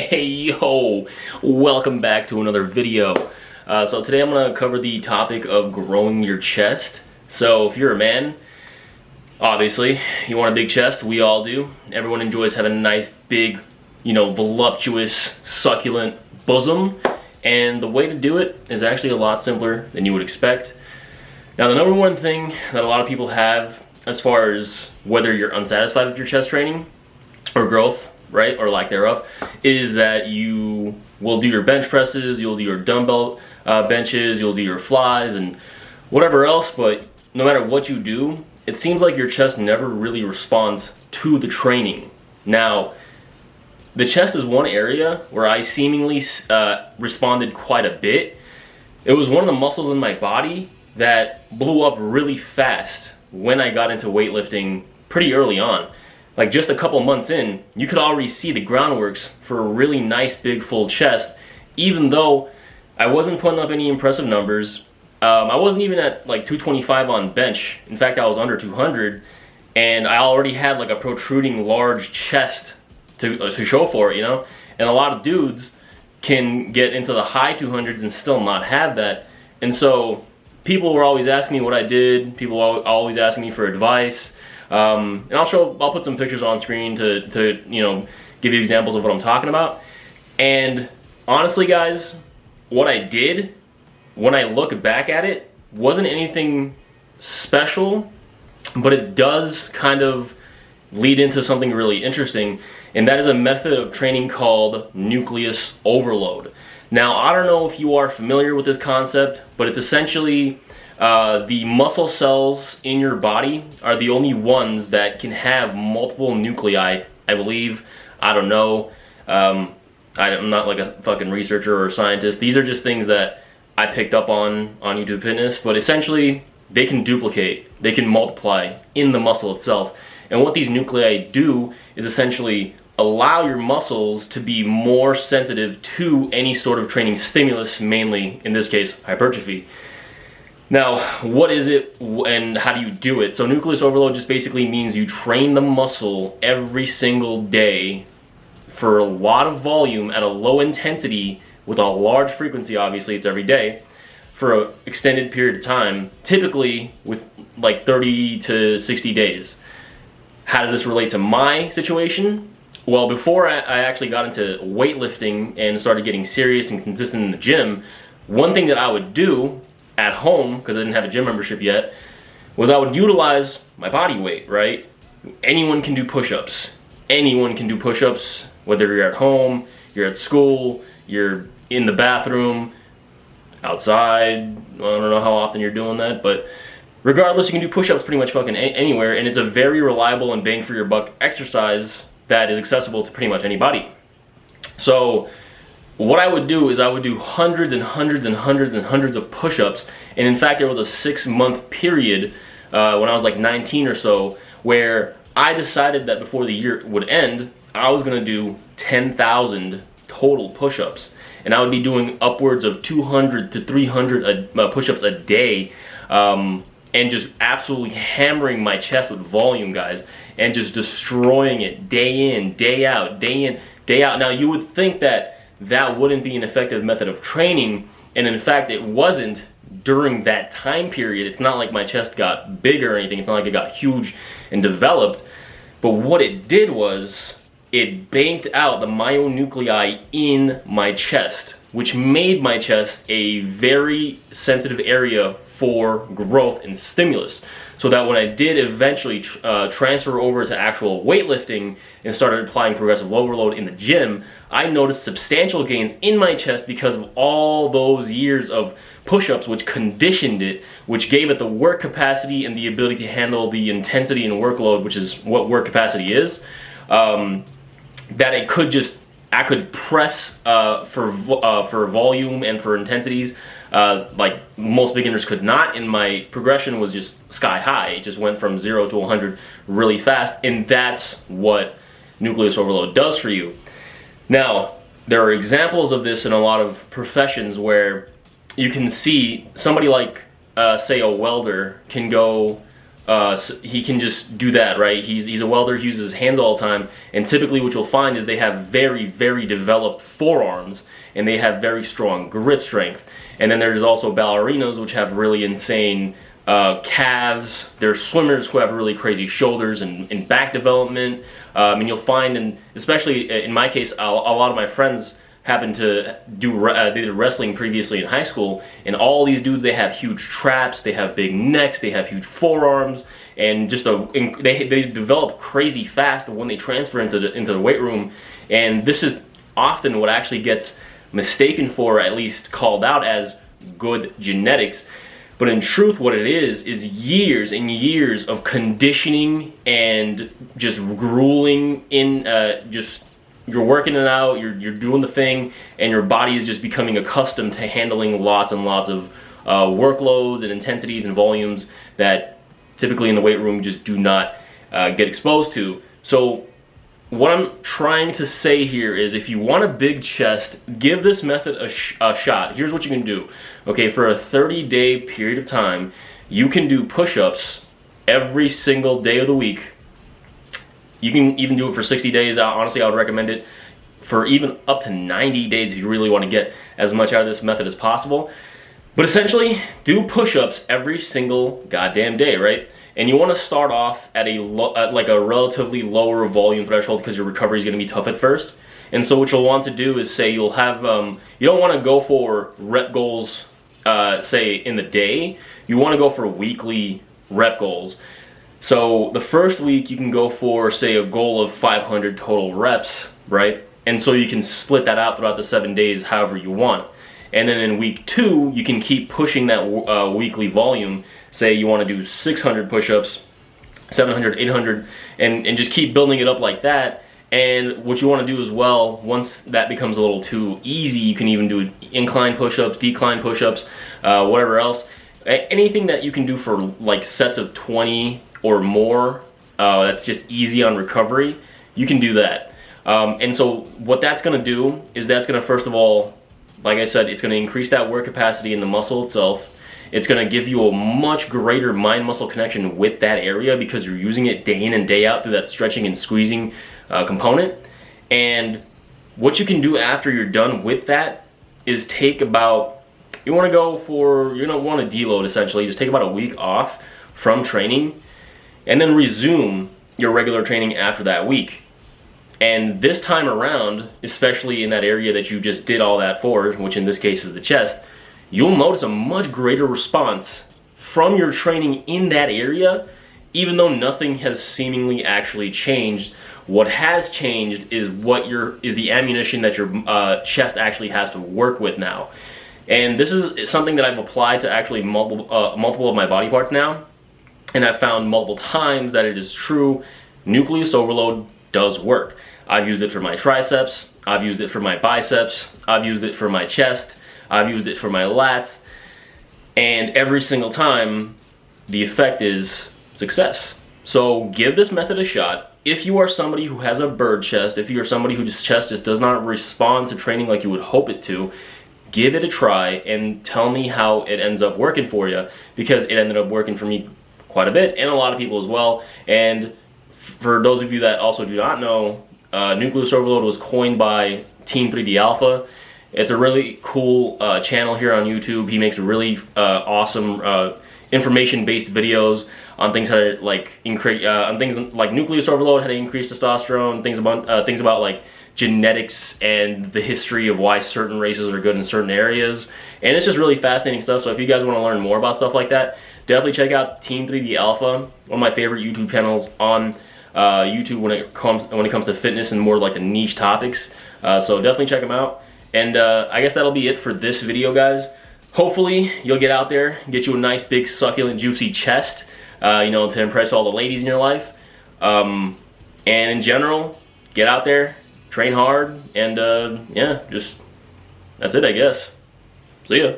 Hey yo, welcome back to another video. So today I'm going to cover the topic of growing your chest. So if you're a man, obviously you want a big chest. We all do. Everyone enjoys having a nice big, voluptuous, succulent bosom. And the way to do it is actually a lot simpler than you would expect. Now the number one thing that a lot of people have as far as whether you're unsatisfied with your chest training or growth, right, or lack thereof, is that you will do your bench presses, you'll do your dumbbell benches, you'll do your flies and whatever else, but no matter what you do, it seems like your chest never really responds to the training. Now, the chest is one area where I seemingly responded quite a bit. It was one of the muscles in my body that blew up really fast when I got into weightlifting pretty early on. Like just a couple months in, you could already see the groundworks for a really nice big full chest, even though I wasn't putting up any impressive numbers. I wasn't even at like 225 on bench. In fact, I was under 200, and I already had like a protruding large chest to show for it, And a lot of dudes can get into the high 200s and still not have that. And so people were always asking me what I did. People were always asking me for advice. And I'll put some pictures on screen to give you examples of what I'm talking about. And honestly, guys, what I did when I look back at it wasn't anything special, but it does kind of lead into something really interesting, and that is a method of training called Nucleus Overload. Now, I don't know if you are familiar with this concept, but it's essentially the muscle cells in your body are the only ones that can have multiple nuclei, I believe. I don't know. I'm not like a fucking researcher or scientist. These are just things that I picked up on YouTube Fitness, but essentially they can duplicate, they can multiply in the muscle itself. And what these nuclei do is essentially allow your muscles to be more sensitive to any sort of training stimulus, mainly in this case hypertrophy. Now, what is it and how do you do it? So nucleus overload just basically means you train the muscle every single day for a lot of volume at a low intensity with a large frequency. Obviously it's every day for an extended period of time, typically with like 30 to 60 days. How does this relate to my situation? Well, before I actually got into weightlifting and started getting serious and consistent in the gym, one thing that I would do at home, because I didn't have a gym membership yet, was I would utilize my body weight, right? Anyone can do push-ups. Anyone can do push-ups, whether you're at home, you're at school, you're in the bathroom, outside. I don't know how often you're doing that, but regardless, you can do push-ups pretty much fucking anywhere, and it's a very reliable and bang for your buck exercise that is accessible to pretty much anybody. So what I would do is I would do hundreds and hundreds and hundreds and hundreds of push-ups. And in fact, there was a 6-month period when I was like 19 or so where I decided that before the year would end, I was going to do 10,000 total push-ups. And I would be doing upwards of 200 to 300 push-ups a day, and just absolutely hammering my chest with volume, guys, and just destroying it day in, day out, day in, day out. Now, you would think that that wouldn't be an effective method of training, and in fact it wasn't during that time period. It's not like my chest got bigger or anything. It's not like it got huge and developed, but what it did was it banked out the myonuclei in my chest, which made my chest a very sensitive area for growth and stimulus. So that when I did eventually transfer over to actual weightlifting and started applying progressive overload in the gym, I noticed substantial gains in my chest because of all those years of push-ups, which conditioned it, which gave it the work capacity and the ability to handle the intensity and workload, which is what work capacity is, that it could just, I could press for volume and for intensities like most beginners could not, and my progression was just sky high. It just went from 0 to 100 really fast, and that's what nucleus overload does for you. Now, there are examples of this in a lot of professions where you can see somebody like, say, a welder can go he can just do that, right? He's a welder, he uses his hands all the time, and typically what you'll find is they have very, very developed forearms, and they have very strong grip strength. And then there's also ballerinas, which have really insane calves. There's swimmers who have really crazy shoulders and back development. And you'll find, and especially in my case, a lot of my friends happen to do they did wrestling previously in high school, and all these dudes, they have huge traps, they have big necks, they have huge forearms, and just they develop crazy fast when they transfer into the weight room. And this is often what actually gets mistaken for, or at least called out as good genetics. But in truth, what it is years and years of conditioning and just grueling in just you're working it out, you're doing the thing, and your body is just becoming accustomed to handling lots and lots of workloads and intensities and volumes that typically in the weight room just do not get exposed to. So what I'm trying to say here is, if you want a big chest, give this method a shot. Here's what you can do. Okay, for a 30-day period of time, you can do push-ups every single day of the week. You can even do it for 60 days. Honestly, I would recommend it for even up to 90 days if you really want to get as much out of this method as possible. But essentially, do push-ups every single goddamn day, right? And you want to start off at like a relatively lower volume threshold, because your recovery is going to be tough at first. And so what you'll want to do is, say you'll have, you don't want to go for rep goals, say in the day. You want to go for weekly rep goals. So the first week you can go for, say, a goal of 500 total reps, right? And so you can split that out throughout the 7 days however you want. And then in week 2, you can keep pushing that weekly volume. Say you want to do 600 push-ups, 700, 800, and just keep building it up like that. And what you want to do as well, once that becomes a little too easy, you can even do incline push-ups, decline push-ups, whatever else. Anything that you can do for like sets of 20 or more, that's just easy on recovery, you can do that. And so what that's going to do is, that's going to, first of all, like I said, it's going to increase that work capacity in the muscle itself. It's going to give you a much greater mind-muscle connection with that area, because you're using it day in and day out through that stretching and squeezing component. And what you can do after you're done with that is take about, you want to go for, you're going to want to deload essentially. Just take about a week off from training, and then resume your regular training after that week. And this time around, especially in that area that you just did all that for, which in this case is the chest, you'll notice a much greater response from your training in that area, even though nothing has seemingly actually changed. What has changed is the ammunition that your chest actually has to work with now. And this is something that I've applied to actually multiple of my body parts now, and I've found multiple times that it is true. Nucleus overload does work. I've used it for my triceps, I've used it for my biceps, I've used it for my chest, I've used it for my lats, and every single time the effect is success. So give this method a shot. If you are somebody who has a bird chest, if you are somebody whose chest just does not respond to training like you would hope it to, give it a try and tell me how it ends up working for you, because it ended up working for me quite a bit, and a lot of people as well. And for those of you that also do not know, Nucleus Overload was coined by Team 3D Alpha. It's a really cool channel here on YouTube. He makes really awesome information-based videos on things how to on things like Nucleus Overload, how to increase testosterone, things about like genetics and the history of why certain races are good in certain areas. And it's just really fascinating stuff. So if you guys want to learn more about stuff like that, definitely check out Team 3D Alpha, one of my favorite YouTube channels on YouTube when it comes to fitness and more like the niche topics. So definitely check them out. And I guess that'll be it for this video, guys. Hopefully you'll get out there, get you a nice big succulent juicy chest, you know, to impress all the ladies in your life. And in general, get out there, train hard, and yeah, just that's it, I guess. See ya.